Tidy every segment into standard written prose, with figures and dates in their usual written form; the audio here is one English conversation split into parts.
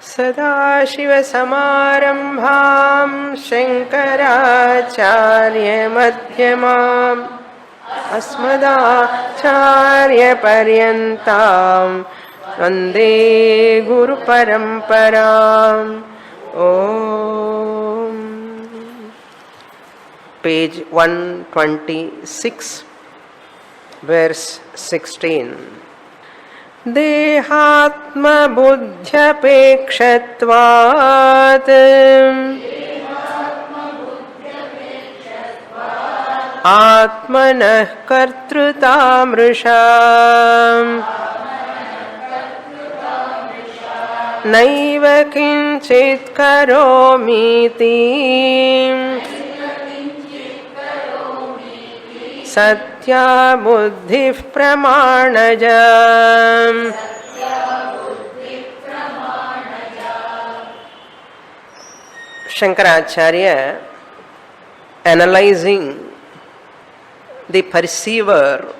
सदाशिवसमारम्भां शङ्कराचार्यमध्यमाम् अस्मदाचार्यपर्यन्तां वन्दे गुरुपरम्पराम्. ओम. Page 126, verse 16. देहात्मबुद्ध्यपेक्षत्वात् आत्मनः कर्तृतामृषा नैव किञ्चित् करोमीति सत्या बुद्धिः प्रमाणजा. Shankaracharya, analyzing the perceiver,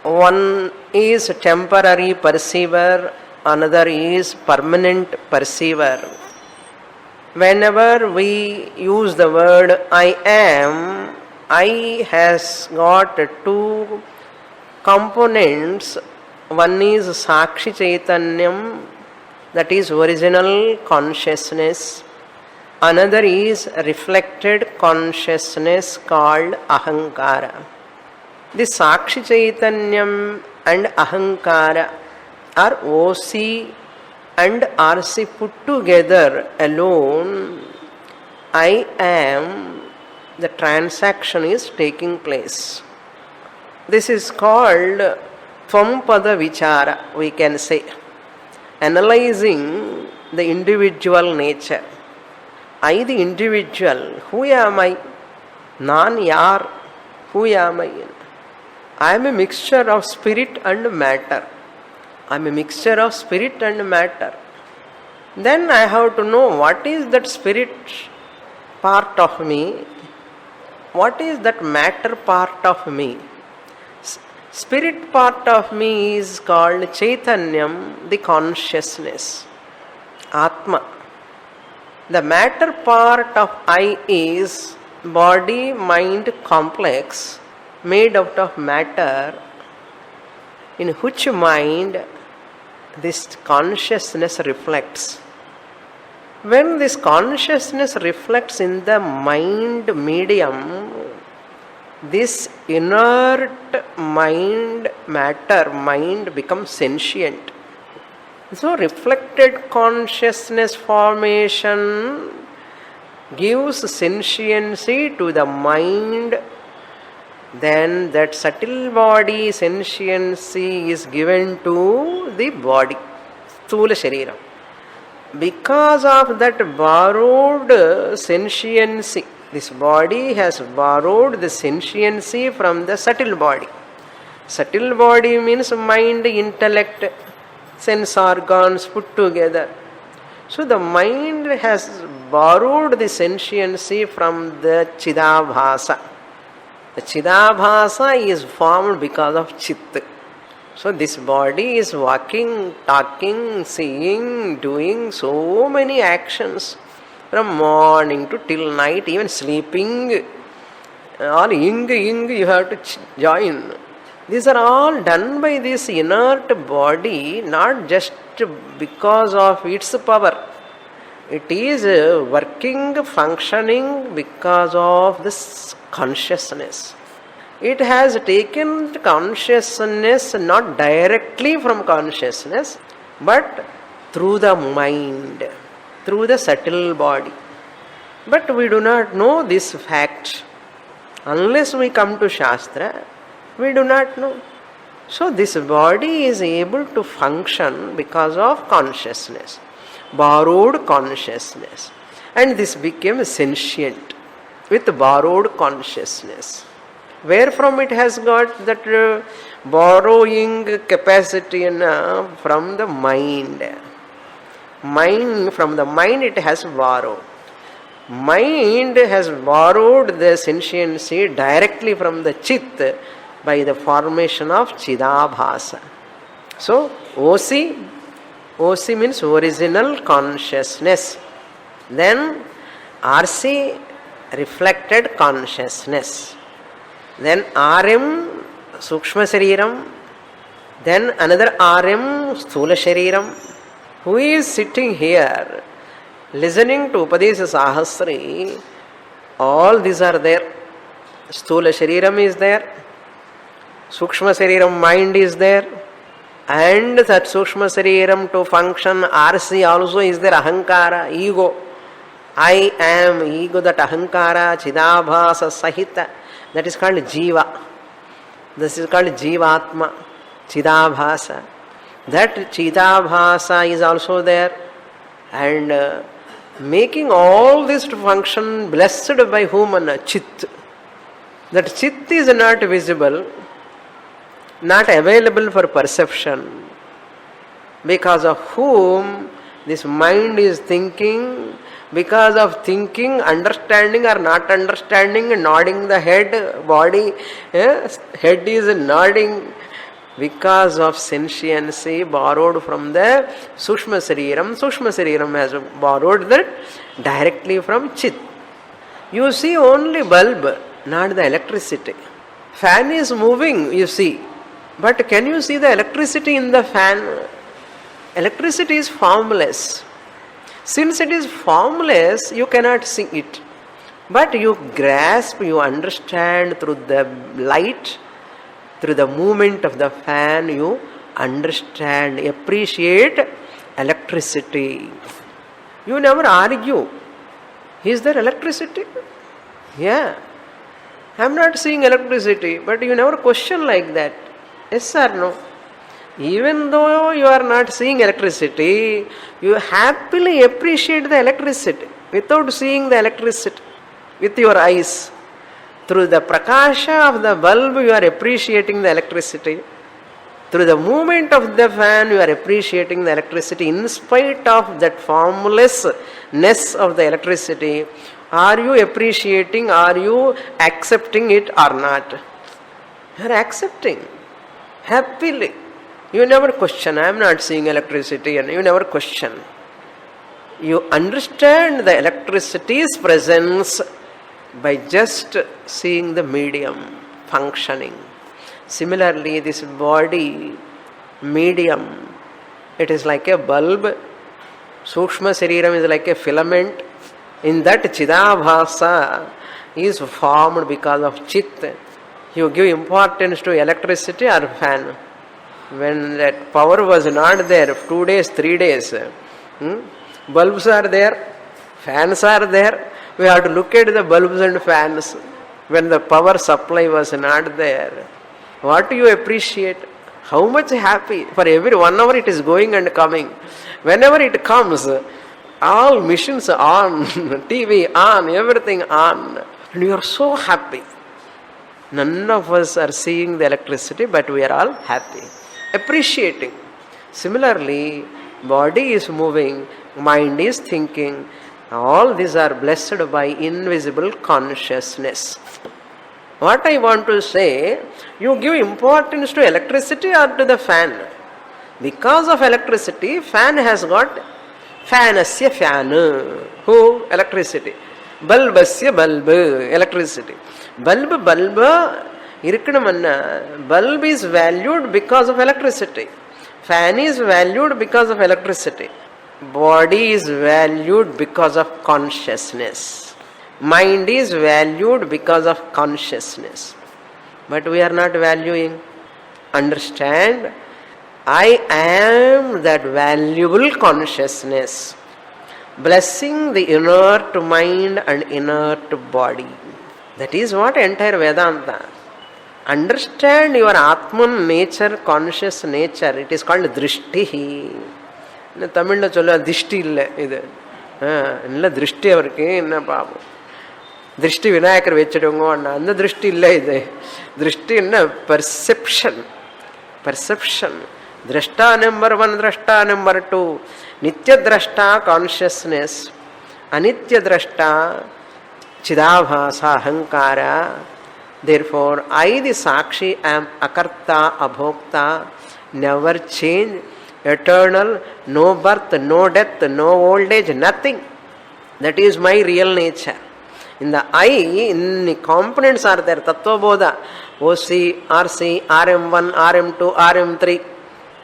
one is temporary perceiver, another is permanent perceiver. Whenever we use the word I am, I has got two components. One is Sakshi Chaitanyam, that is original consciousness. Another is reflected consciousness called Ahankara. The Sakshi Chaitanyam and Ahankara are OC and RC put together alone. I am, the transaction is taking place. This is called Tvampada Vichara, we can say, analyzing the individual nature. I, the individual, who am I? Nan yar, who am I? I am a mixture of spirit and matter. I am a mixture of spirit and matter. Then I have to know what is that spirit part of me. What is that matter part of me? Spirit part of me is called Chaitanyam, the consciousness, Atma. The matter part of I is body-mind complex made out of matter, in which mind this consciousness reflects. When this consciousness reflects in the mind medium, this inert mind, matter, mind becomes sentient. So reflected consciousness formation gives sentiency to the mind. Then that subtle body sentiency is given to the body, Sthula Shariram. Because of that borrowed sentiency, this body has borrowed the sentiency from the subtle body. Subtle body means mind, intellect, sense organs put together. So the mind has borrowed the sentiency from the Chidabhasa. The Chidabhasa is formed because of Chit. So this body is walking, talking, seeing, doing so many actions from morning to till night, even sleeping. All ing you have to join. These are all done by this inert body, not just because of its power. It is working, functioning because of this consciousness. It has taken consciousness not directly from consciousness, but through the mind, through the subtle body. But we do not know this fact. Unless we come to Shastra, we do not know. So this body is able to function because of consciousness, borrowed consciousness. And this became sentient with borrowed consciousness. Wherefrom it has got that borrowing capacity from the mind. From the mind it has borrowed. Mind has borrowed the sentiency directly from the Chit by the formation of Chidabhasa. So, OC OC means original consciousness. Then RC, reflected consciousness. Then RM, Sukshma Shariram. Then another RM, Sthula Shariram. Who is sitting here listening to Upadesha Sahasri? All these are there. Sthula Shariram is there. Sukshma Shariram mind is there. And that Sukshma Shariram to function, RC also is there. Ahankara, ego. I am ego, that Ahankara, Chidabhasa Sahita. That is called Jiva. This is called Jivatma, Chidabhasa. That Chidabhasa is also there. And making all this to function, blessed by whom? Chit. That Chit is not visible, not available for perception, because of whom this mind is thinking, because of thinking, understanding or not understanding, nodding the head, body, head is nodding, because of sentiency borrowed from the Sukshma Shariram. Sukshma Shariram has borrowed that directly from Chit. You see only bulb, not the electricity. Fan is moving, you see. But can you see the electricity in the fan? Electricity is formless. Since it is formless, you cannot see it. But you grasp, you understand through the light, through the movement of the fan, you understand, appreciate electricity. You never argue. Is there electricity? Yeah. I am not seeing electricity, but you never question like that. Yes or no? Even though you are not seeing electricity, you happily appreciate the electricity without seeing the electricity with your eyes. Through the prakasha of the bulb, you are appreciating the electricity. Through the movement of the fan, you are appreciating the electricity. In spite of that formlessness of the electricity, are you appreciating, are you accepting it or not? You are accepting happily. You never question, I am not seeing electricity, and you never question. You understand the electricity's presence by just seeing the medium functioning. Similarly, this body medium, it is like a bulb. Sukshma Shariram is like a filament. In that Chidabhasa is formed because of Chit. You give importance to electricity or fan. When that power was not there, 2 days, 3 days, bulbs are there, fans are there. We have to look at the bulbs and fans. When the power supply was not there, what do you appreciate? How much happy? For every 1 hour it is going and coming. Whenever it comes, all machines on, TV on, everything on. And you are so happy. None of us are seeing the electricity, but we are all happy. Appreciating. Similarly, body is moving, mind is thinking. All these are blessed by invisible consciousness. What I want to say, you give importance to electricity or to the fan? Because of electricity, fan has got fanasya fan. Who? Electricity. Bulbasya bulb. Electricity. Bulb irukkunamanna. Bulb is valued because of electricity. Fan is valued because of electricity. Body is valued because of consciousness. Mind is valued because of consciousness. But we are not valuing. Understand? I am that valuable consciousness, blessing the inert mind and inert body. That is what entire Vedanta. Understand your Atman nature, conscious nature. It is called Drishti. Tamil solla Drishti illa idu. Illa Drishti avarku enna paapam. Drishti Vinayakar vechidungo anna. Andha Drishti illa idu. Drishti enna perception. Perception. Drashta number 1, drashta number 2. Nitya drashta consciousness. Anitya drashta Chidabhasa Ahankara. Therefore, I the Sakshi am Akarta Abhokta, never change, eternal, no birth, no death, no old age, nothing. That is my real nature. In the I, in components are there. Tattva Bodha, OC, RC, RM1, RM2, RM3.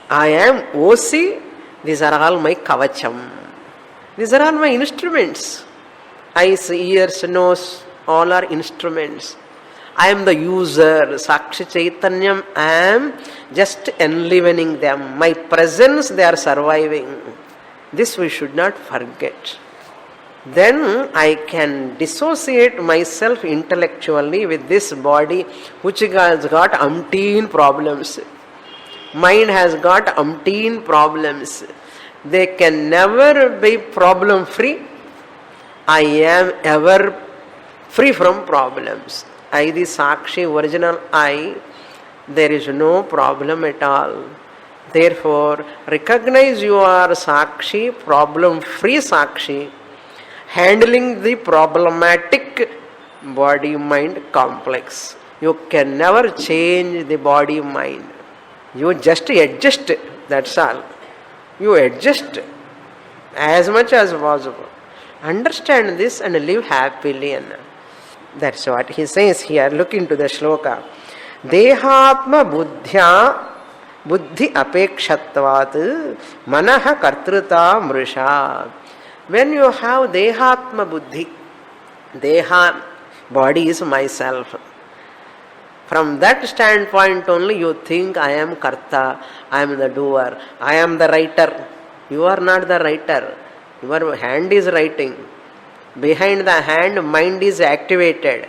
I am OC. These are all my kavacham. These are all my instruments. Eyes, ears, nose, all are instruments. I am the user. Sakshi Chaitanyam, I am just enlivening them. My presence, they are surviving. This we should not forget. Then I can dissociate myself intellectually with this body which has got umpteen problems. Mind has got umpteen problems. They can never be problem free. I am ever free from problems. I, the Sakshi, original I, there is no problem at all. Therefore, recognize you are Sakshi, problem free Sakshi, handling the problematic body-mind complex. You can never change the body-mind. You just adjust, that's all. You adjust as much as possible. Understand this and live happily. That's what he says here. Look into the shloka. Dehatma buddhya buddhi apekshatvat manaha kartruta mrisha. When you have dehatma buddhi, deha, body is myself. From that standpoint only you think I am karta, I am the doer, I am the writer. You are not the writer. Your hand is writing. Behind the hand, mind is activated.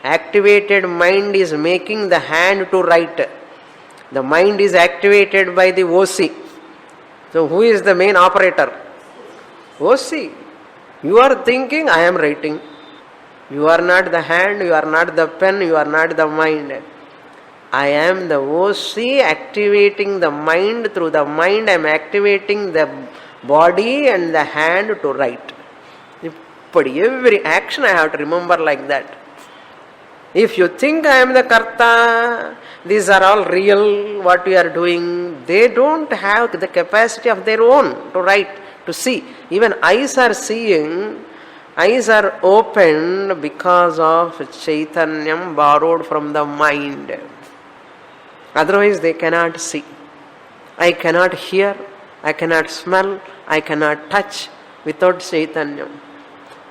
Activated mind is making the hand to write. The mind is activated by the OC. So who is the main operator? OC. You are thinking, I am writing. You are not the hand, you are not the pen, you are not the mind. I am the OC activating the mind. Through the mind I am activating the body and the hand to write. But every action I have to remember like that. If you think I am the karta, these are all real, what you are doing, they don't have the capacity of their own to write, to see. Even eyes are seeing, eyes are opened because of Chaitanyam borrowed from the mind. Otherwise they cannot see. I cannot hear, I cannot smell, I cannot touch without Chaitanyam.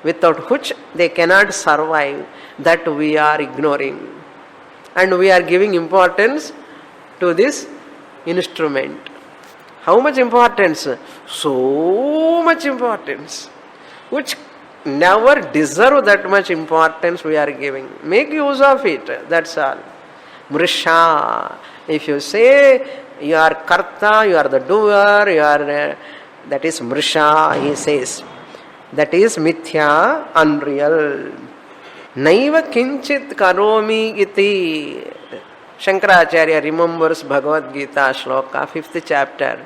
Without which they cannot survive. That we are ignoring. And we are giving importance to this instrument. How much importance? So much importance. Which never deserve that much importance we are giving. Make use of it. That's all. Mrisha. If you say you are karta, you are the doer, you are that is mrisha, he says. That is mithya, unreal. Naiva kinchit karomi iti. Shankaracharya remembers Bhagavad Gita shloka, 5th chapter.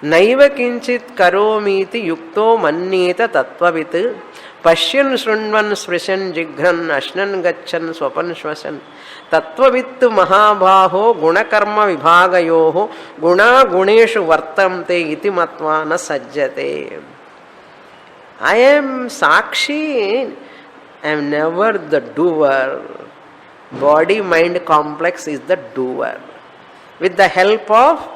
Naiva kinchit karomi iti yukto mannita tattvavit pashyan shrunvan srishan jigran ashnan gachan swapan shvasan tattvavittu mahabhaho gunakarma vibhagayoho guna guneshu vartamte iti matva na sajjate. I am Sakshi, I am never the doer. Body-mind complex is the doer. With the help of,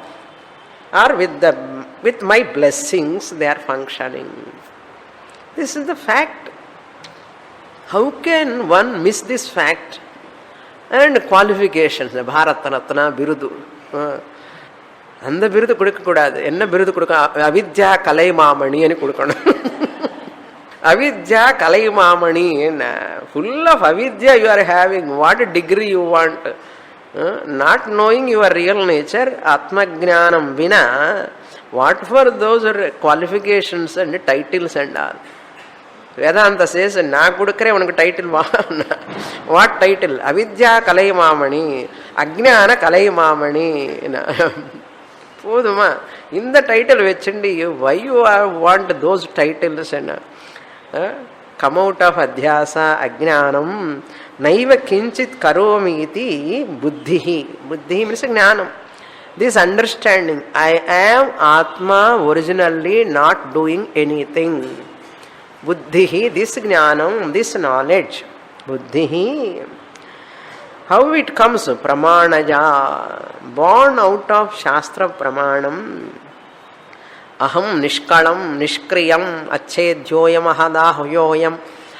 or with my blessings, they are functioning. This is the fact. How can one miss this fact? And qualifications, Bharata Ratna, Birudu. அந்த விருது கொடுக்கக்கூடாது. என்ன விருது கொடுக்க? அவித்யா கலைமாமணி అని கொடுக்கணும். Avidya Kalaimamani, full of avidya you are having. What degree you want? Not knowing your real nature, Atma Jnanam Vina, what for those are qualifications and titles and all? Vedanta says, Na kudukare unaku title. What title? Avidya Kalaimamani, Ajnana Kalaimamani. Poduma. In the title vechindi, why you want those titles and come out of adhyasa, ajnanam, naiva kinchit karomi iti buddhihi. Buddhi means jnanam. This understanding, I am Atma originally not doing anything. Buddhihi, this jnanam, this knowledge. Buddhihi. How it comes? Pramanaja. Born out of Shastra Pramanam. Aham nishkalam, nishkriyam, achedyoyam, ahadahoyoyam,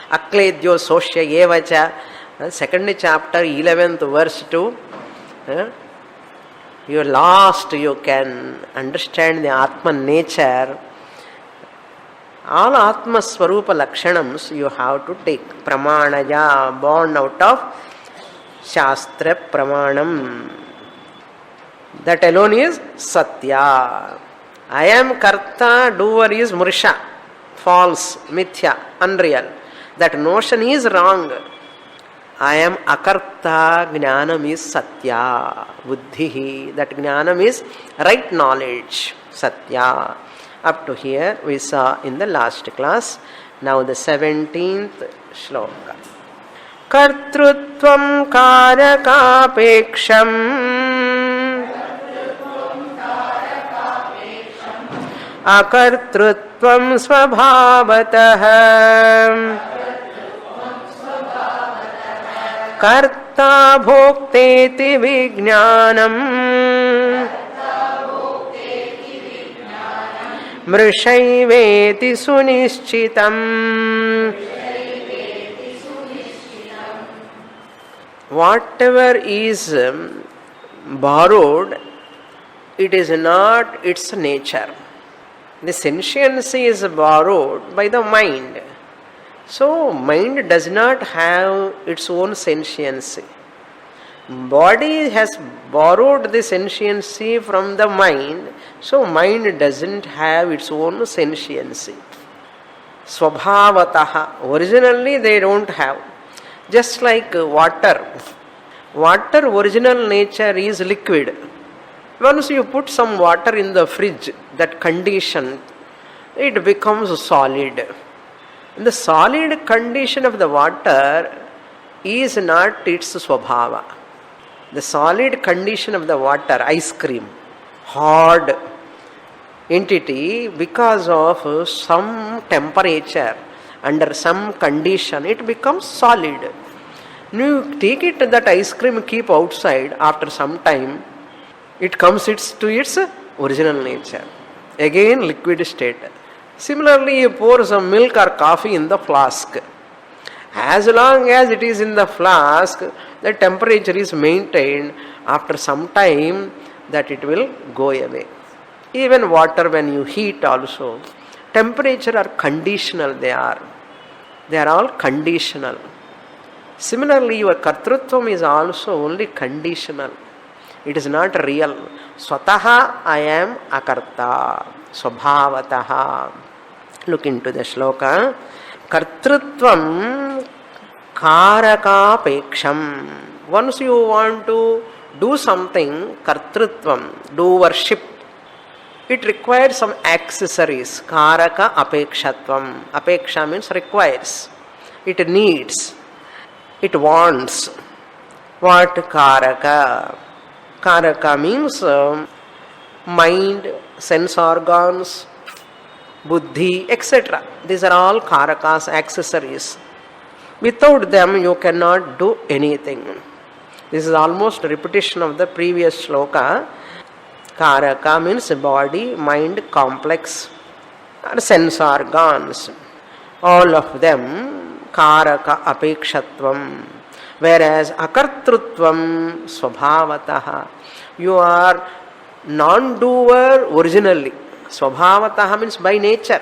akledyo soshya yevacha. Second chapter, 11th verse 2. You are lost, you can understand the Atma nature. All Atma Swarupa Lakshanams you have to take. Pramanaja, born out of Shastra Pramanam. That alone is Satya. I am Karta, doer is Mursha, false, Mithya, unreal. That notion is wrong. I am Akarta, Jnanam is Satya, Buddhihi. That Jnanam is right knowledge, Satya. Up to here we saw in the last class. Now the 17th shloka. Kartrutvam karakapeksham akartrutvam svabhavatah karta bhokteti vijnanam mrishayveti sunishchitam. Whatever is borrowed, it is not its nature. The sentiency is borrowed by the mind. So, mind does not have its own sentiency. Body has borrowed the sentiency from the mind, so mind doesn't have its own sentiency. Swabhavataha, originally they don't have. Just like water. Water original nature is liquid. Once you put some water in the fridge, that condition, it becomes solid. The solid condition of the water is not its swabhava. The solid condition of the water, ice cream, hard entity, because of some temperature, under some condition, it becomes solid. You take it, that ice cream, keep outside, after some time, it comes to its original nature. Again, liquid state. Similarly, you pour some milk or coffee in the flask. As long as it is in the flask, the temperature is maintained. After some time, that it will go away. Even water, when you heat also, temperature are conditional, they are all conditional. Similarly, your kartrutvam is also only conditional. It is not real. Swataha I am akarta. Swabhavataha. Look into the shloka. Kartrutvam karakapeksham. Once you want to do something, kartrutvam, do worship, it requires some accessories. Karaka apekshatvam. Apeksha means requires. It needs. It wants. What karaka? Karaka means mind, sense organs, buddhi, etc. These are all karakas, accessories. Without them, you cannot do anything. This is almost a repetition of the previous shloka. Karaka means body, mind, complex, or sense organs. All of them, karaka apekshatvam. Whereas akartrutvam swabhavataha. You are non-doer originally. Swabhavataha means by nature.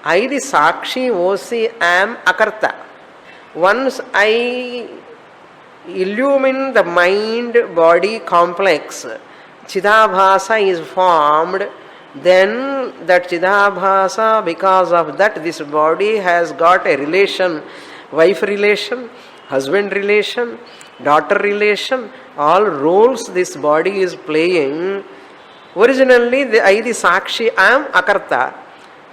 I, the Sakshi, Osi, am akarta. Once I illumine the mind-body complex, Chidabhasa is formed, then that Chidabhasa, because of that, this body has got a relation, wife relation, husband relation, daughter relation, all roles this body is playing. Originally, I, the Sakshi, I am akarta.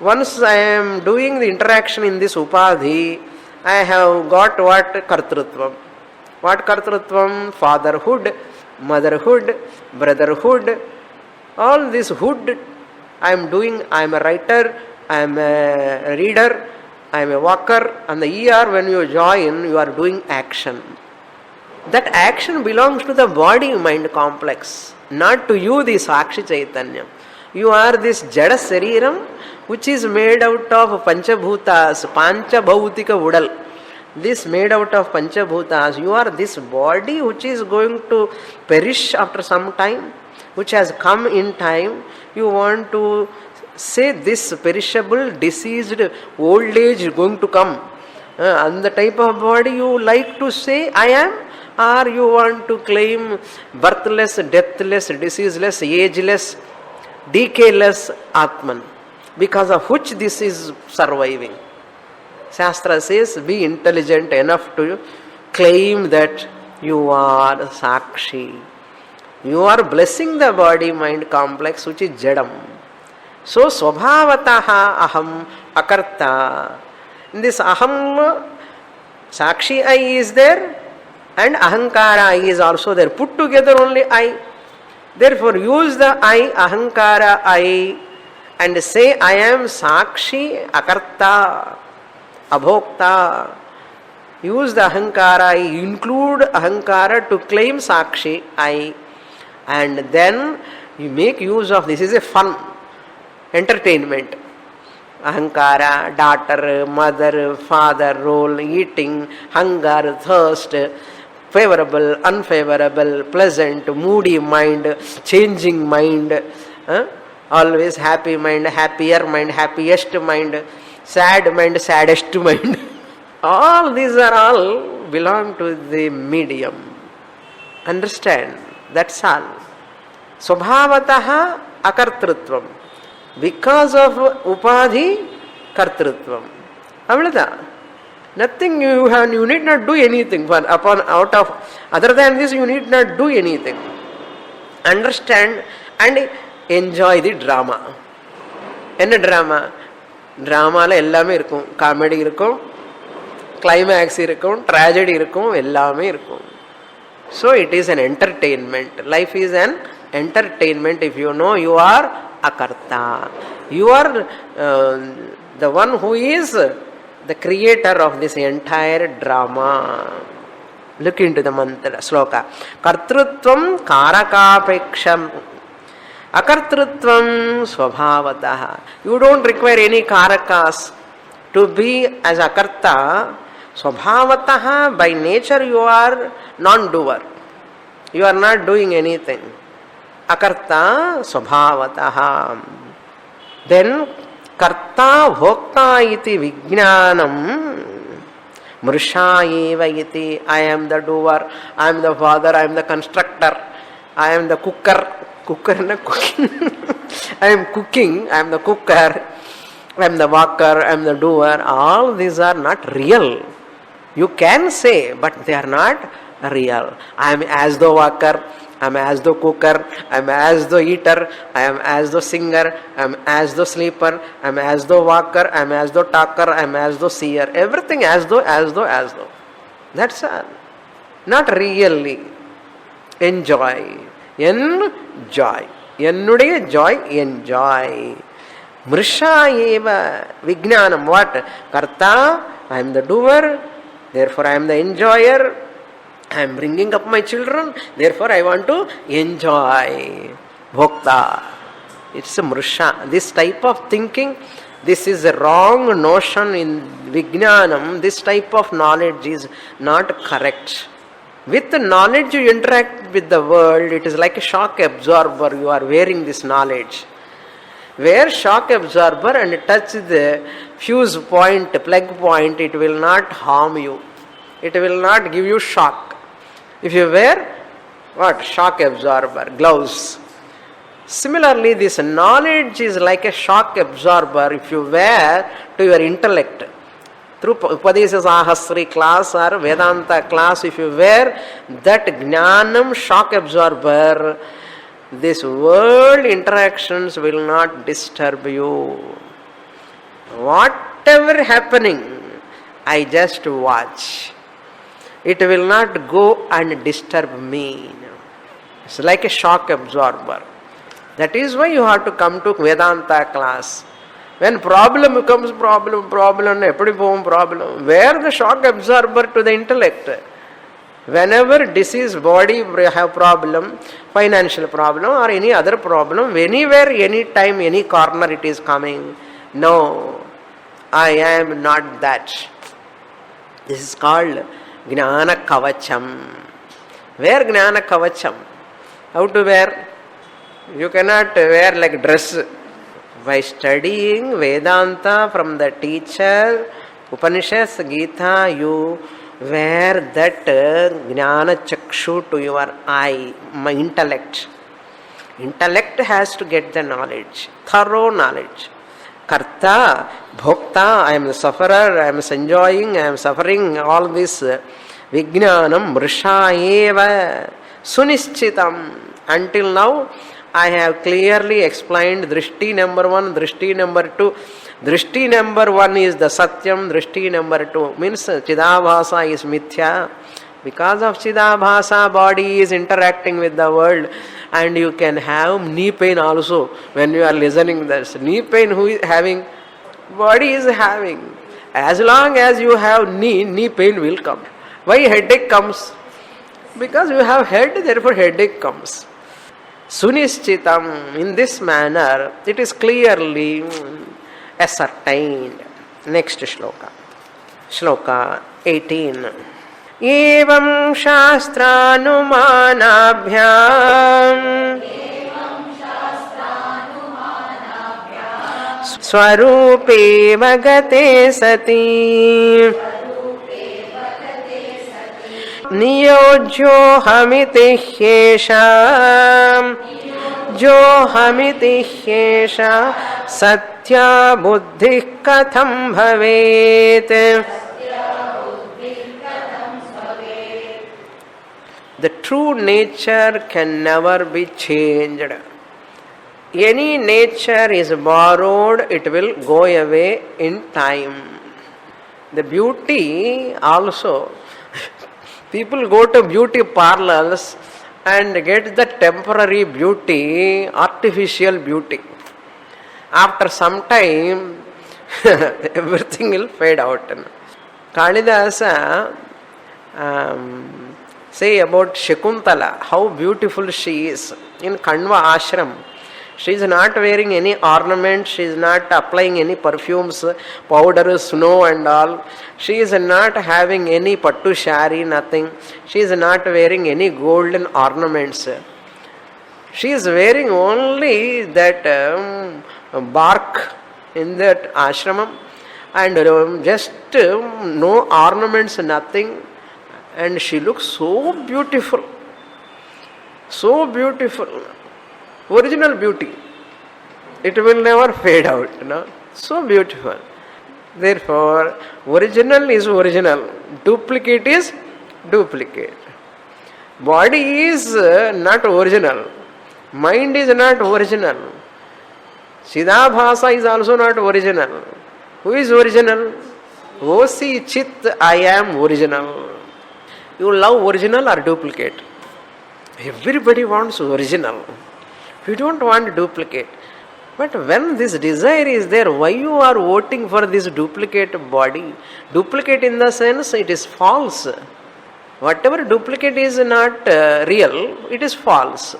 Once I am doing the interaction in this upadhi, I have got what? Kartrutvam. What kartrutvam? Fatherhood, motherhood, brotherhood, all this hood I am doing. I am a writer, I am a reader, I am a walker. And the ER, when you join, you are doing action. That action belongs to the body-mind complex, not to you, the Sakshi Chaitanya. You are this Jada Sariram, which is made out of Panchabhutas, Panchabhautika Udal. This made out of Panchabhutas. You are this body which is going to perish after some time, which has come in time. You want to say this perishable, diseased, old age is going to come. And the type of body you like to say, I am, or you want to claim birthless, deathless, diseaseless, ageless, decayless Atman, because of which this is surviving. Shastra says, be intelligent enough to claim that you are Sakshi. You are blessing the body-mind complex, which is Jadam. So, Swabhavataha aham akarta. In this aham, Sakshi I is there and Ahankara I is also there. Put together only I. Therefore, use the I, Ahankara I, and say I am Sakshi Akarta, Abhokta. Use the Ahankara I, include Ahankara to claim Sakshi I, and then you make use of this. Is a fun entertainment. Ahankara, daughter, mother, father role, eating, hunger, thirst, favorable, unfavorable, pleasant, moody mind, changing mind, always happy mind, happier mind, happiest mind, sad mind, saddest mind. All these are all belong to the medium. Understand? That's all. Swabhavataha akartrutvam. Because of upadhi, kartrutvam. Avlada. Nothing you need not do anything. Other than this, you need not do anything. Understand and enjoy the drama. என்ன drama? Dramaல எல்லாமே இருக்கும். Comedy இருக்கும், climax இருக்கும், tragedy இருக்கும், எல்லாமே இருக்கும். So it is an entertainment. Life is an entertainment. If you know you are akarta. You are the one who is the creator of this entire drama. Look into the mantra, sloka. Kartrutvam karakapeksham. Akartrutvam swabhavataha. You don't require any karakas to be as akarta. Swabhavataha, by nature you are non-doer. You are not doing anything. Akarta swabhavataha. Then karta bhokta iti vijnanam mrisha eva iti. I am the doer, I am the father, I am the constructor, I am the cooker. Cooker na cooking. I am cooking, I am the cooker, I am the walker, I am the doer. All these are not real. You can say, but they are not real. I am as the walker, I am as the cooker, I am as the eater, I am as the singer, I am as the sleeper, I am as the walker, I am as the talker, I am as the seer. Everything as though. That's all. Not really. Enjoy. Enjoy. Ennuடைய joy, enjoy. Mrisha eva vijnanam. What? Karta, I am the doer, therefore I am the enjoyer. I am bringing up my children, therefore I want to enjoy. Bhokta. It's a mrisha. This type of thinking, this is a wrong notion in vijnanam. This type of knowledge is not correct. With the knowledge you interact with the world, it is like a shock absorber. You are wearing this knowledge. Wear shock absorber and touch the fuse point, plug point, it will not harm you. It will not give you shock. If you wear what? Shock absorber, gloves. Similarly, this knowledge is like a shock absorber if you wear to your intellect. Through Upadesha Sahasri class or Vedanta class, if you wear that Jnanam shock absorber, this world interactions will not disturb you. Whatever happening, I just watch. It will not go and disturb me. It's like a shock absorber. That is why you have to come to Vedanta class. When problem becomes problem, problem, where the shock absorber to the intellect. Whenever disease, body have problem, financial problem or any other problem, anywhere, any time, any corner it is coming. No, I am not that. This is called Jnana Kavacham. Wear Jnana Kavacham. How to wear? You cannot wear like dress. By studying Vedanta from the teacher, Upanishads, Gita, you wear that Jnana Chakshu to your eye, my intellect. Intellect has to get the knowledge, thorough knowledge. Karta, Bhokta, I am the sufferer, I am enjoying, I am suffering, all this. Vijnanam Mrisha Eva Sunischitam. Until now, I have clearly explained Drishti number 1, Drishti number 2. Drishti number 1 is the Satyam, Drishti number 2 means Chidabhasa is Mithya. Because of Chidabhasa, body is interacting with the world, and you can have knee pain also when you are listening this. Knee pain who is having? Body is having. As long as you have knee pain will come. Why headache comes? Because you have head, therefore headache comes. Sunischitam, in this manner, it is clearly ascertained. Next shloka. Shloka 18. Evam shastranumanabhyam swarupe vagate sati Niyojyo hamiti hyesha satya buddhi katham bhavet. The true nature can never be changed. Any nature is borrowed, it will go away in time. The beauty also, people go to beauty parlors and get the temporary beauty, artificial beauty. After some time, everything will fade out. Kalidasa say about Shakuntala, how beautiful she is in Kanva ashram. She is not wearing any ornament, she is not applying any perfumes, powder, snow and all. She is not having any pattu shari, nothing. She is not wearing any golden ornaments. She is wearing only that bark in that ashramam and just no ornaments, nothing. And she looks so beautiful. So beautiful. Original beauty. It will never fade out. No? So beautiful. Therefore, original is original. Duplicate is duplicate. Body is not original. Mind is not original. Chidabhasa is also not original. Who is original? Osi Chit, I am original. You love original or duplicate? Everybody wants original. We don't want duplicate. But when this desire is there, why you are voting for this duplicate body? Duplicate in the sense it is false. Whatever duplicate is not real, it is false.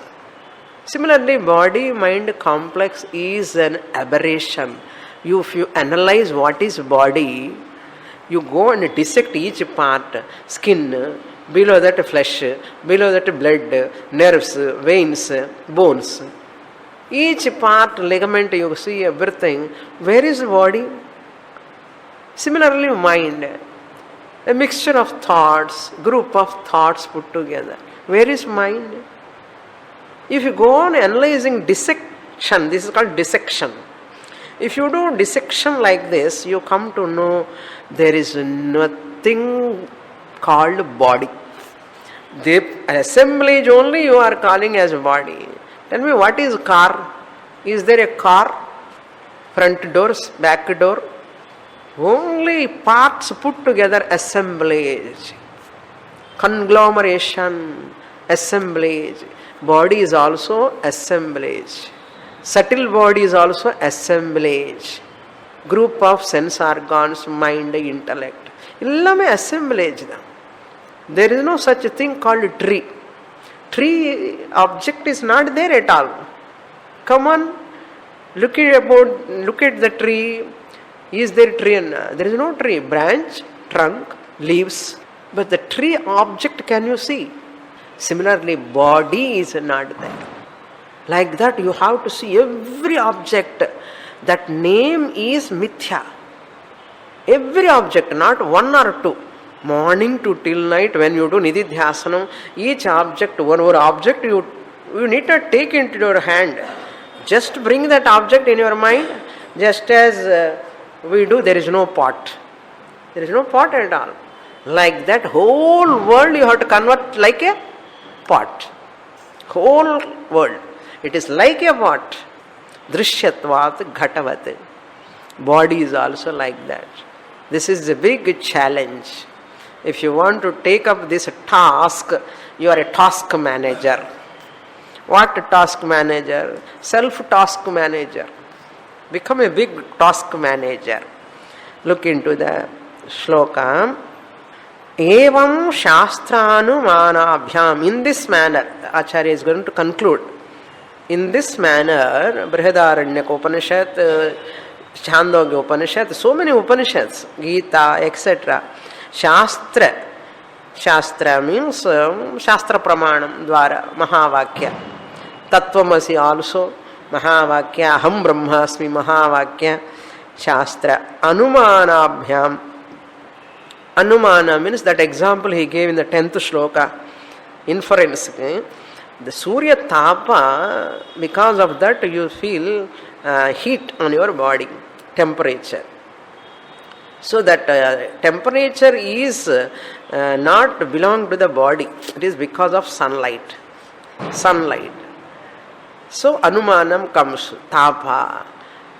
Similarly, body-mind complex is an aberration. If you analyze what is body, you go and dissect each part, skin, below that flesh, below that blood, nerves, veins, bones. Each part, ligament, you see everything. Where is the body? Similarly, mind. A mixture of thoughts, group of thoughts put together. Where is mind? If you go on analyzing dissection, this is called dissection. If you do dissection like this, you come to know there is nothing called body. The assemblage only you are calling as body. Tell me, what is car? Is there a car? Front doors, back door? Only parts put together, assemblage. Conglomeration, assemblage. Body is also assemblage. Subtle body is also assemblage. Group of sense organs, mind, intellect. எல்லாமே assemblage தான். There is no such a thing called tree. Tree object is not there at all. Come on, look at the tree. Is there tree? There is no tree. Branch, trunk, leaves. But the tree object can you see? Similarly, body is not there. Like that you have to see every object. That name is mithya. Every object, not one or two. Morning to till night when you do nididhyasanam, each object, one more object you need to take into your hand. Just bring that object in your mind. Just as we do, there is no pot. There is no pot at all. Like that whole world you have to convert like a pot. Whole world. It is like a pot. Drishyatvat ghatavat. Body is also like that. This is a big challenge. If you want to take up this task, you are a task manager. What task manager? Self-task manager. Become a big task manager. Look into the shloka. Evam shastranumanabhyam. In this manner, Acharya is going to conclude. In this manner, Brihadaranyaka Upanishad, Chandogya Upanishad, so many Upanishads, Gita, etc. Shastra means Shastra Pramanam Dwara, Mahavakya. Tattvamasi also, Mahavakya, Aham Brahmasmi, Mahavakya, Shastra. Anumanabhyam. Anumana means that example he gave in the 10th shloka. Inference. The Surya Tapa, because of that you feel heat on your body, temperature. So that temperature is not belong to the body. It is because of sunlight. Sunlight. So Anumanam comes, Tapa.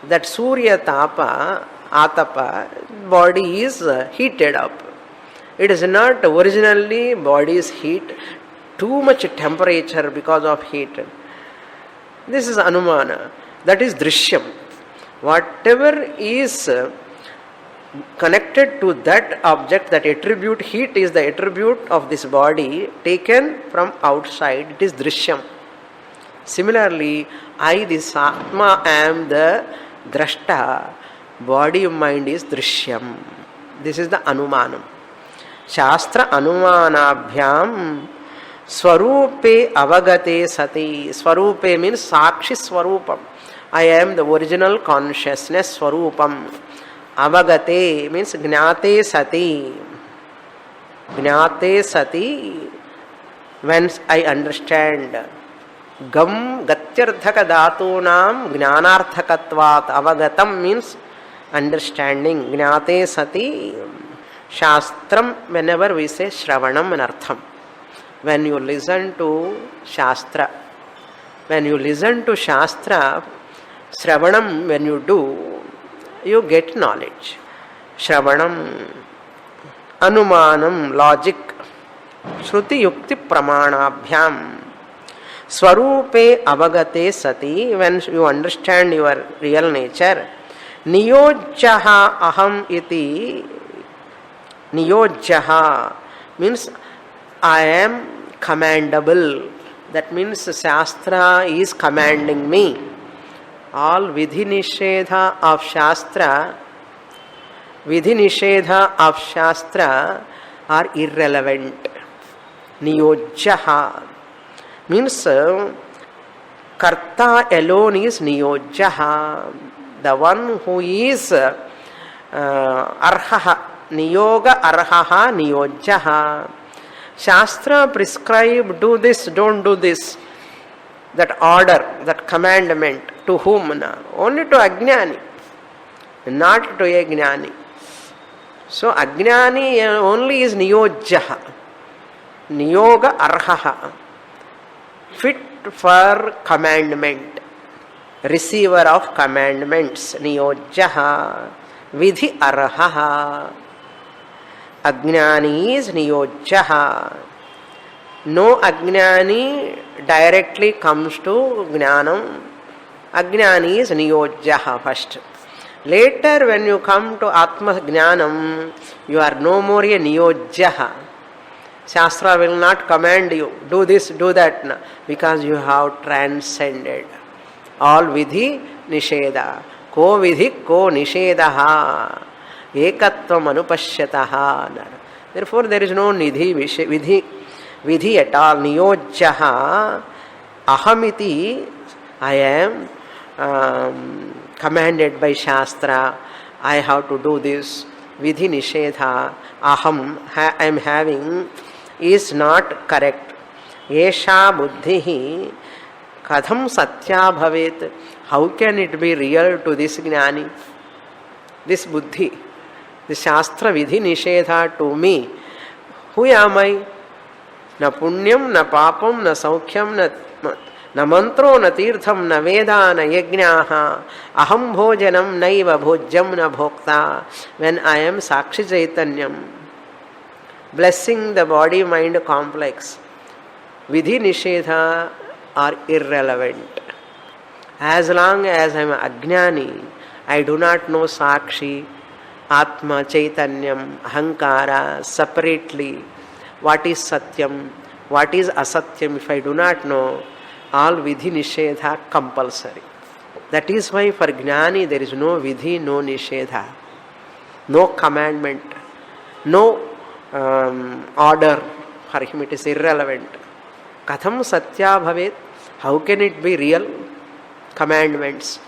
That Surya Tapa, Atapa, body is heated up. It is not originally body is heat. Too much temperature because of heat. This is Anumana. That is Drishyam. Whatever is connected to that object, that attribute, heat is the attribute of this body taken from outside. It is Drishyam. Similarly, I, this Atma, am the Drashta. Body, mind is Drishyam. This is the Anumanam. Shastra Anumanabhyam Swarupe avagate sati. Swarupe means Sakshi Swarupam. I am the original consciousness Swarupam. Avagate means Gnate sati. Gnate sati, when I understand. Gam gatyarthaka dhatunam gnanarthakatvat. Avagatam means understanding. Gnate sati. Shastram, whenever we say Shravanam and Artham. When you listen to Shastra, Shravanam, when you do, you get knowledge. Shravanam, Anumanam, logic, Shruti Yukti Pramanabhyam, Swarupe Avagate Sati, when you understand your real nature, Niyojjaha Aham Iti, Niyojjaha means I am commandable. That means Shastra is commanding me. All Vidhi Nishedha of Shastra are irrelevant. Niyojjaha means Karta alone is Niyojjaha. The one who is Arhaha. Niyoga Arhaha Niyojjaha. Shastra prescribe, do this, don't do this. That order, that commandment, to whom? Only to Ajnani, not to a Jnani. So Ajnani only is Niyojjaha. Niyoga Arhaha. Fit for commandment. Receiver of commandments. Niyojjaha. Vidhi Arhaha. Ajnani is Niyojjaha. No ajnani directly comes to jnanam. Ajnani is niyojyaha first. Later when you come to Atma Jnanam, you are no more a niyojyaha. Shastra will not command you, do this, do that, because you have transcended. All vidhi nisheda. Ko vidhi ko nishedaha. Ekatvam anupashyataha. Therefore there is no vidhi at all. Niyojyaha. Ahamiti, I am commanded by Shastra, I have to do this. Vidhi nishedha, aham, I am having, is not correct. Esha buddhihi katham satya bhavet. How can it be real to this jnani? This buddhi, this Shastra vidhi nishedha to me. Who am I? Na punyam, na papam, na saukhyam, na mantro, na tirtham, na veda, na yajnaha, aham bhojanam, naiva bhojyam, na bhokta. When I am Sakshi Chaitanyam, blessing the body-mind complex, vidhi nishedha are irrelevant. As long as I am ajnani, I do not know Sakshi, Atma, Chaitanyam, Ahankara separately. What is Satyam, what is Asatyam, if I do not know, all vidhi nishedha compulsory. That is why for jnani there is no vidhi, no nishedha, no commandment, no order. For him it is irrelevant. Katham satya bhavet. How can it be real? Commandments.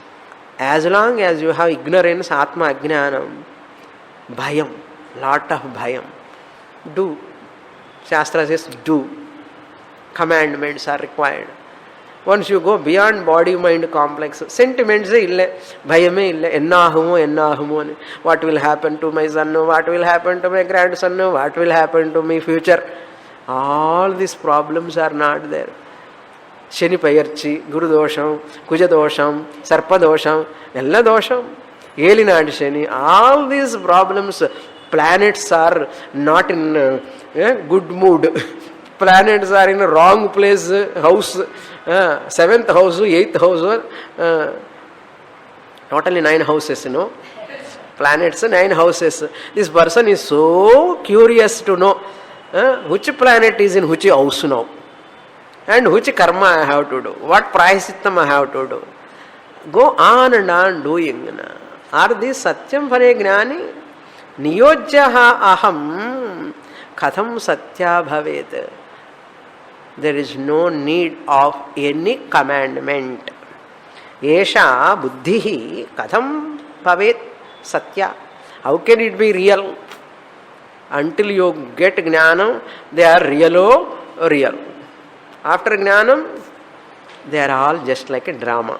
As long as you have ignorance, atma ajnanam, bhayam, lot of bhayam. Do. Shastra says do. Commandments are required. Once you go beyond body-mind complex, sentiments ille, bhayame ille, ennahumo, what will happen to my son, what will happen to my grandson, what will happen to my future. All these problems are not there. Shani payarchi, Guru dosham, Kuja dosham, Sarpa dosham, ella dosham, Elinad Shani, all these problems, planets are not in good mood. Planets are in a wrong place, house, 7th house, 8th house, totally 9 houses, Planets, 9 houses. This person is so curious to know which planet is in which house now, and which karma I have to do, what prayasittam I have to do. Go on and on doing. Are these satyam for a jnani? Niyojyaha aham katham satya bhavet. There is no need of any commandment. Esha buddhihi katham bhavet satya. How can it be real? Until you get jnanam, they are real. After jnanam, they are all just like a drama.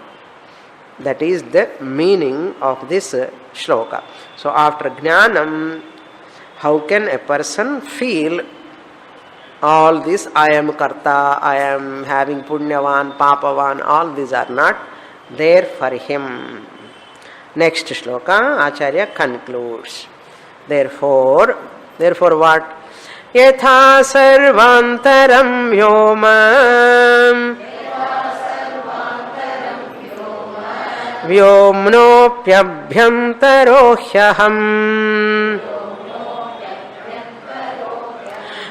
That is the meaning of this shloka. So after jnanam, how can a person feel all this? I am karta, I am having punyavan, papavan, all these are not there for him. Next shloka, Acharya concludes. Therefore what? Yatha sarvantaram vyoma vyomnopyabhyantaro hyaham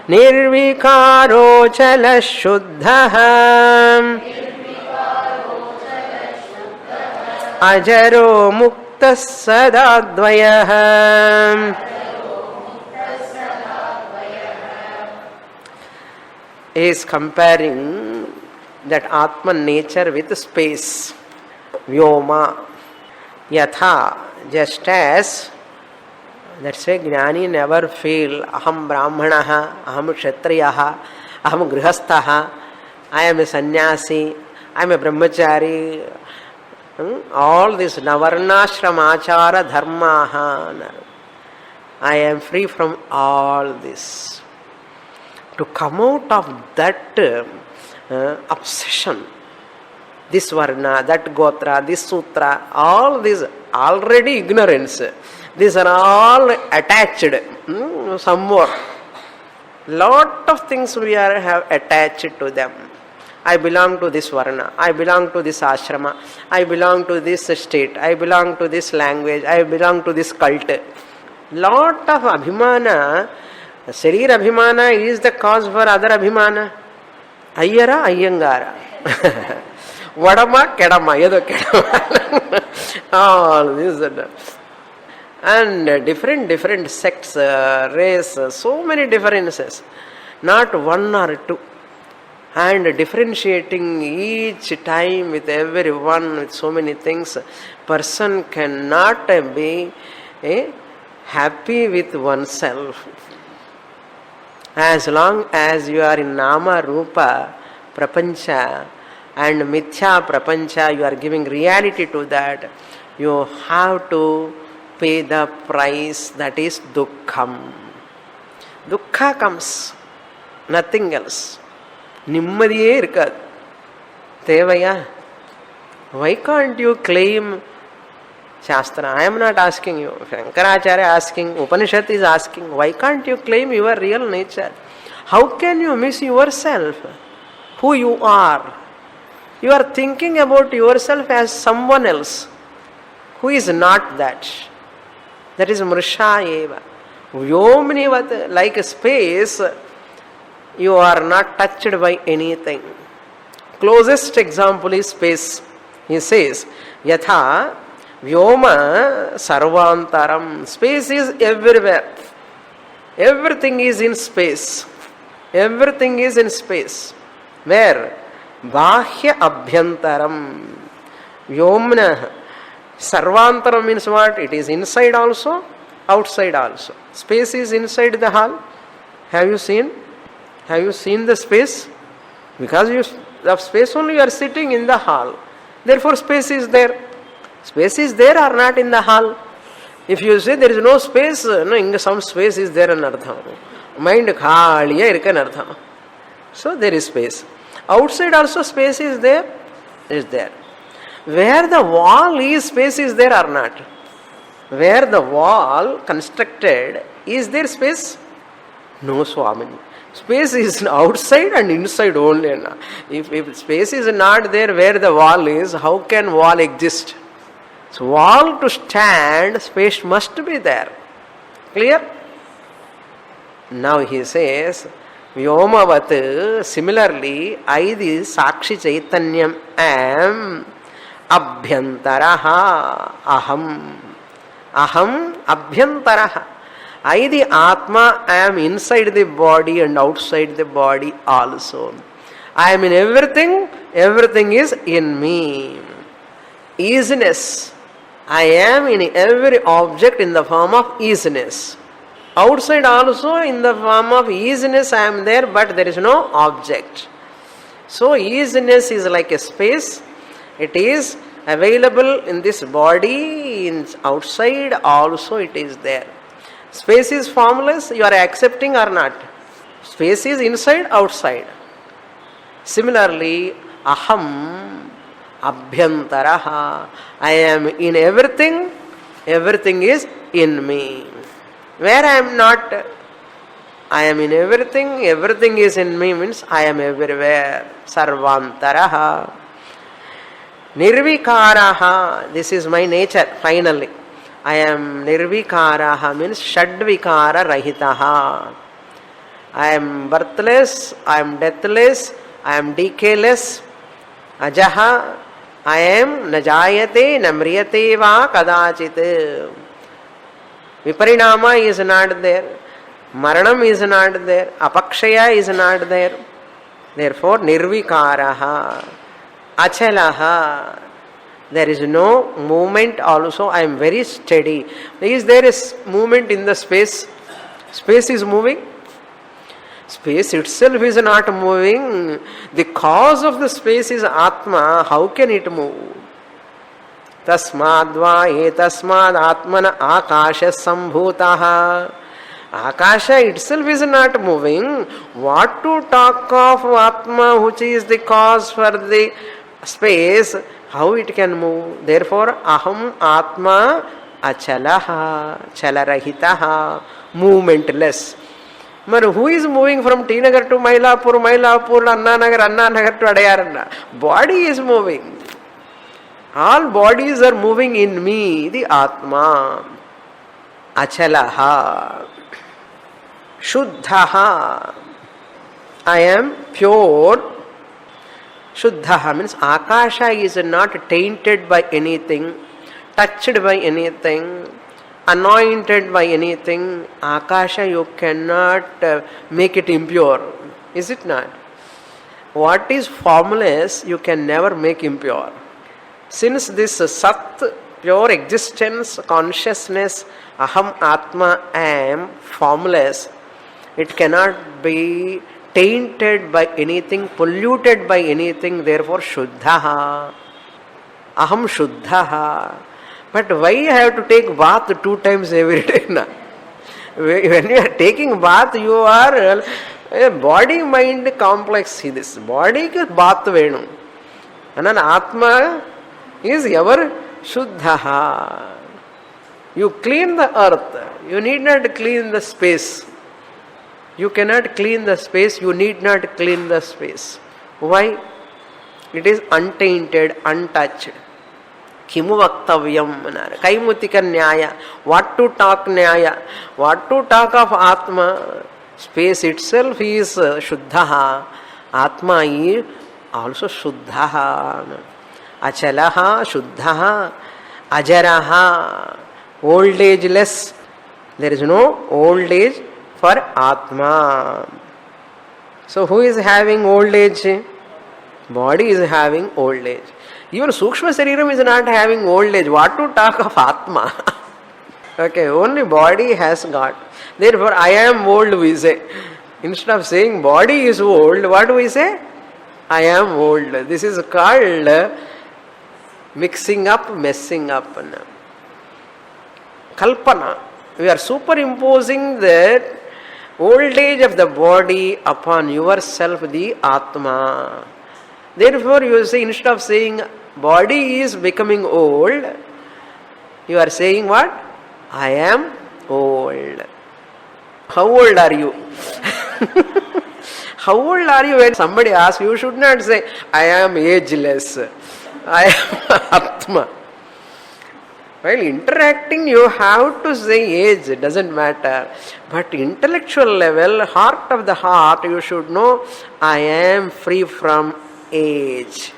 nirvikaro chala shuddha ajaro mukta sadadvayah. Is comparing that Atman nature with space. Vyoma. Yatha. Just as, that's why Jnani never feel aham brahmanaha, aham kshatriyaha, aham grihasthaha, I am a sannyasi, I am a brahmachari. All this navarnashramachara dharmaha. I am free from all this. To come out of that obsession, this varna, that gotra, this sutra, all this already ignorance, these are all attached somewhere. Lot of things we have attached to them. I belong to this varna, I belong to this ashrama, I belong to this state, I belong to this language, I belong to this cult. Lot of abhimana, Sharir abhimana is the cause for other abhimana. Ayyara, Ayyangara. Vadama, Kedama, Yedo Kedama. All this and different sects, race, so many differences. Not one or two. And differentiating each time with everyone, with so many things, person cannot be happy with oneself. As long as you are in Nama, Rupa, Prapancha and Mithya Prapancha, you are giving reality to that, you have to pay the price, that is Dukkham. Dukkha comes, nothing else. Nimmadiye irukad. Tevaya. Why can't you claim Shastra? I am not asking you. Shankaracharya asking, Upanishad is asking, why can't you claim your real nature? How can you miss yourself? Who you are? You are thinking about yourself as someone else who is not that. That is Mrisha eva. Vyomnivat, like a space, you are not touched by anything. Closest example is space. He says, Yatha Vyoma Sarvantaram. Space is everywhere. Everything is in space. Everything is in space. Where? Bahya Abhyantaram. Vyomna. Sarvantaram means what? It is inside also, outside also. Space is inside the hall. Have you seen? Have you seen the space? Because of space only you are sitting in the hall. Therefore space is there. Space is there or not in the hall? If you say there is no space, no, some space is there in artham. Mind khaliya irukka in artham. So there is space. Outside also space is there. Is there. Where the wall is, space is there or not? Where the wall constructed, is there space? No, Swamini. Space is outside and inside only. If space is not there where the wall is, how can wall exist? So wall to stand, space must be there. Clear? Now he says, Vyomavat, similarly, I this Sakshi Chaitanyam am Abhyantaraha Aham. Aham Abhyantaraha. I, the Atma, am inside the body and outside the body also. I am in everything, everything is in me. Easiness. I am in every object in the form of easiness. Outside also in the form of easiness I am there, but there is no object. So easiness is like a space. It is available in this body, in outside also it is there. Space is formless, you are accepting or not? Space is inside, outside. Similarly, aham abhyantaraha. I am in everything, everything is in me. Where I am not, I am in everything, everything is in me means I am everywhere. Sarvantaraha. Nirvikaraha. This is my nature, finally. I am nirvikaraha means shadvikara rahitaha. I am birthless, I am deathless, I am decayless. Ajaha. I am najayate namriyate va kadachit. Viparinama is not there. Maranam is not there. Apakshaya is not there. Therefore, nirvikaraha. Achalaha. There is no movement also. I am very steady. Is there a movement in the space? Space is moving. Space itself is not moving. The cause of the space is Atma. How can it move? Tasmadva etasmad atmana akasha sambhutaha. Akasha itself is not moving. What to talk of Atma, which is the cause for the space? How it can move? Therefore, aham atma achalaha, chalarahitaha, movementless. మరి who is moving from T Nagar to Mylapore, Mylapore to Anna Nagar to Adayarna? Body is moving. All bodies are moving in me, the Atma. Achalaha, Shuddhaha. I am pure. Shuddhaha means Akasha is not tainted by anything, touched by anything, anointed by anything. Akasha, you cannot make it impure. Is it not? What is formless, you can never make impure. Since this Sat, pure existence, consciousness, Aham Atma am, formless, it cannot be tainted by anything, polluted by anything, therefore Shuddhaha. Aham Shuddhaha. But why I have to take bath 2 times every day? Na? When you are taking bath, you are a body-mind complex. See this. Body ke bath venu. And an Atma is ever Shuddhaha. You clean the earth. You need not clean the space. You cannot clean the space. You need not clean the space. Why? It is untainted, untouched. Kimu Vaktavyam anar. Kaimutika Nyaya. What to talk Nyaya? What to talk of Atma? Space itself is Shuddhaha. Atma is also Shuddhaha. Achalaha, Shuddhaha, Ajaraha. Old ageless. There is no old age for Atma. So who is having old age? Body is having old age. Even Sukshma Sariram is not having old age. What to talk of Atma? Okay, only body has got. Therefore, I am old, we say. Instead of saying body is old, what do we say? I am old. This is called mixing up, messing up. Kalpana. We are superimposing the old age of the body upon yourself, the Atma. Therefore, you say, instead of saying body is becoming old, you are saying what? I am old. How old are you? How old are you? When somebody asks, you should not say, I am ageless. I am Atma. While interacting, you have to say age, it doesn't matter. But intellectual level, heart of the heart, you should know, I am free from age.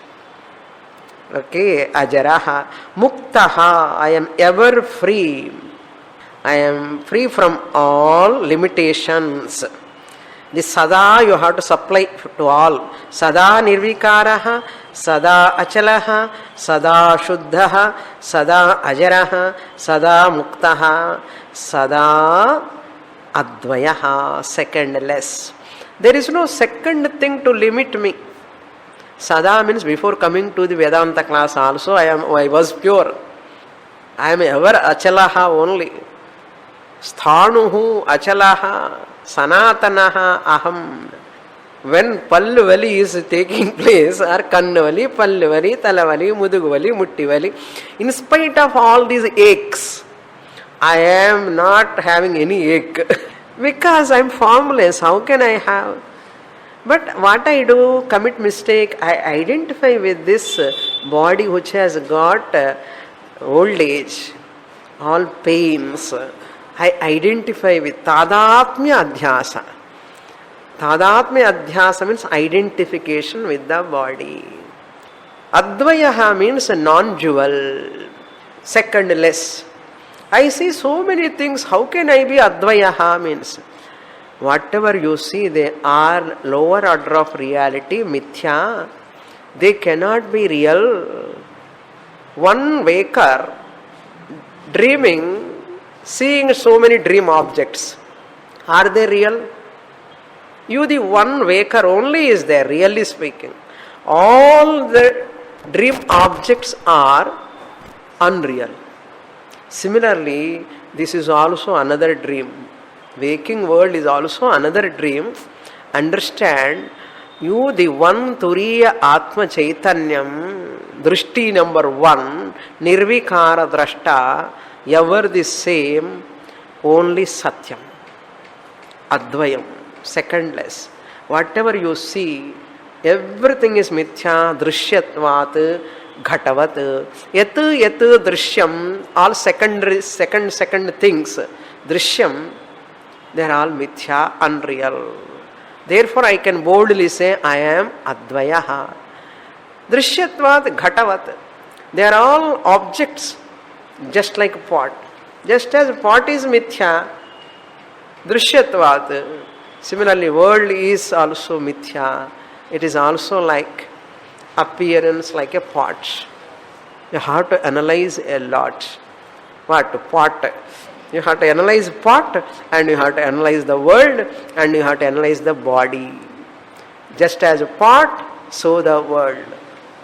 Okay, Ajaraha. Muktaha, I am ever free. I am free from all limitations. This Sada you have to supply to all. Sada Nirvikaraha, Sada Achalaha, Sada Shuddhaha, Sada Ajaraha, Sada Muktaha, Sada Advayaha, secondless. There is no second thing to limit me. Sada means before coming to the Vedanta class also I was pure. I am ever Achalaha only. Sthanuhu Achalaha, Sanatanaha Aham. When Palluvali is taking place, or Kannuvali, Palluvali, Talavali, Muduguvali, Muttivali, in spite of all these aches, I am not having any ache. Because I am formless, how can I have? But what I do, commit mistake, I identify with this body which has got old age, all pains. I identify with Tadatmya Adhyasa. Tadatmya Adhyasa means identification with the body. Advayaha means non-dual, secondless. I see so many things, how can I be Advayaha means? Whatever you see, they are lower order of reality, mithya. They cannot be real. One waker dreaming, seeing so many dream objects, are they real? You, the one waker only is there, really speaking. All the dream objects are unreal. Similarly, this is also another dream. Waking world is also another dream. Understand, you, the one Turiya Atma Chaitanyam, Drishti number 1, Nirvikara Drashta, ever the same, only Satyam, Advayam. secondless. Whatever you see, everything is mithya, drishyatvat, ghatavat. Yat drishyam, all second things. Drishyam, they are all mithya, unreal. Therefore, I can boldly say, I am Advayaha. Drishyatvat, ghatavat. They are all objects, just like a pot. Just as pot is mithya, drishyatvat. Similarly, world is also mithya. It is also like appearance, like a pot. You have to analyze a lot. What? Pot. You have to analyze pot, and you have to analyze the world, and you have to analyze the body. Just as a pot, so the world.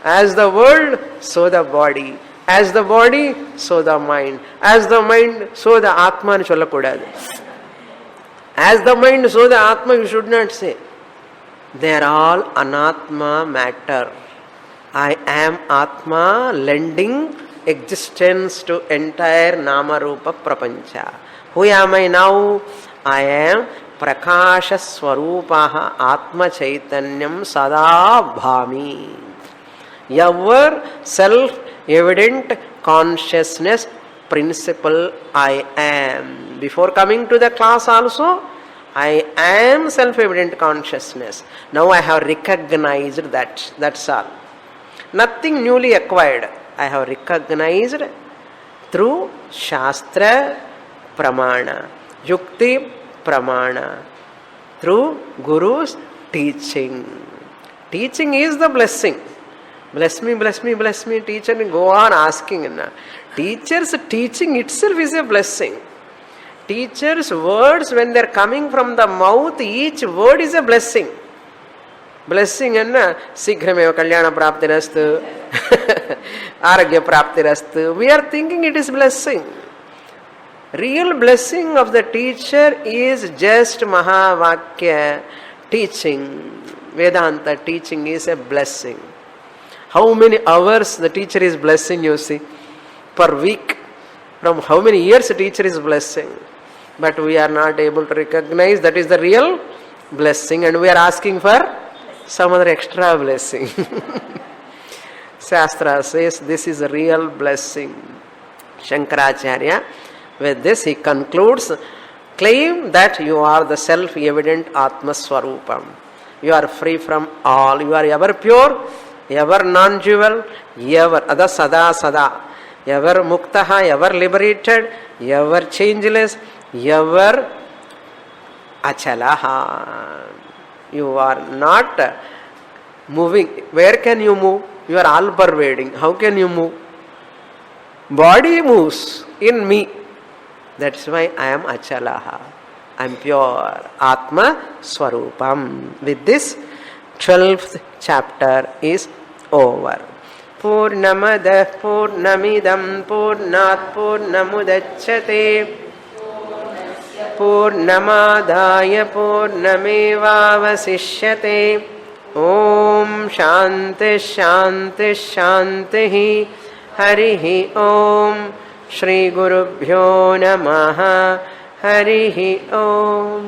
As the world, so the body. As the body, so the mind. As the mind, so the Atma. As the mind, so the Atma, you should not say. They are all anatma matter. I am Atma lending existence to entire Nama Rupa Prapancha. Who am I now? I am Prakasha Swarupaha Atma Chaitanyam Sada Bhami. Your self-evident consciousness principle I am. Before coming to the class also, I am self-evident consciousness. Now I have recognized that. That's all. Nothing newly acquired. I have recognized through Shastra Pramana, Yukti Pramana, through Guru's teaching. Teaching is the blessing. Bless me, bless me, bless me, teacher, and go on asking. Teacher's teaching itself is a blessing. Teacher's words, when they are coming from the mouth, each word is a blessing. Blessing and Sigrhameva Kalyana Praptirastu, Aragya Praptirastu. We are thinking it is blessing. Real blessing of the teacher is just Mahavakya teaching. Vedanta teaching is a blessing. How many hours the teacher is blessing, you see, per week? From how many years the teacher is blessing? But we are not able to recognize that is the real blessing, and we are asking for some other extra blessing. Shastra says this is a real blessing. Shankaracharya, with this he concludes, claim that you are the self-evident Atma Swarupam. You are free from all. You are ever pure, ever non-dual, ever Ada Sada Sada, ever Muktaha, ever liberated, ever changeless, ever Achalaha. You are not moving. Where can you move? You are all pervading. How can you move? Body moves in me. That's why I am Achalaha. I am pure. Atma Swarupam. With this, 12th chapter is over. Purnamada Purnamidam Purnat Purnamudachyate Purnamadaya Purnamevavasishyate. Om Shanti Shanti Shanti. Harihi Om. Shri Gurubhyo Namaha. Harihi Om.